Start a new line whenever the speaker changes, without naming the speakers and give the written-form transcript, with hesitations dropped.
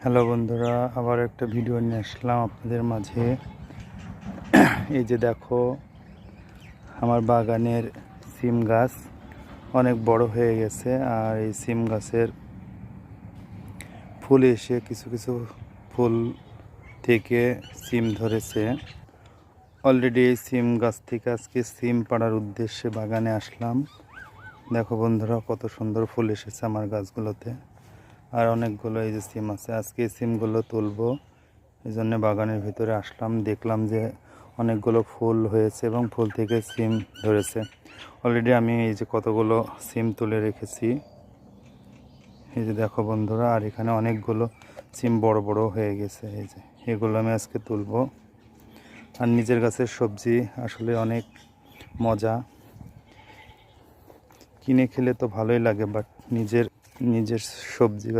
Hello বন্ধুরা, আবার একটা ভিডিও নিয়ে আসলাম আপনাদের মাঝে। এই যে দেখো, আমার বাগানের সিম গাছ অনেক বড় হয়ে গেছে। আর এই সিম গাছের ফুল এসে কিছু কিছু ফুল থেকে সিম ধরেছে। অলরেডি এই সিম গাছ থেকে আজকে সিম পাড়ার উদ্দেশ্যে বাগানে আসলাম। দেখো বন্ধুরা, কত সুন্দর ফুল এসেছে আমার গাছগুলোতে। আর অনেকগুলো এই যে সিম আছে, আজকে এই সিমগুলো তুলবো। এই জন্য বাগানের ভিতরে আসলাম, দেখলাম যে অনেকগুলো ফুল হয়েছে এবং ফুল থেকে সিম ধরেছে। অলরেডি আমি এই যে কতগুলো সিম তুলে রেখেছি, এই যে দেখো বন্ধুরা। আর এখানে অনেকগুলো সিম বড় বড় হয়ে গেছে, এই যে এগুলো আমি আজকে তুলবো। আর নিজের গাছের সবজি আসলে অনেক মজা। কিনে খেলে তো ভালোই লাগে, বাট নিজের সবজি গাছ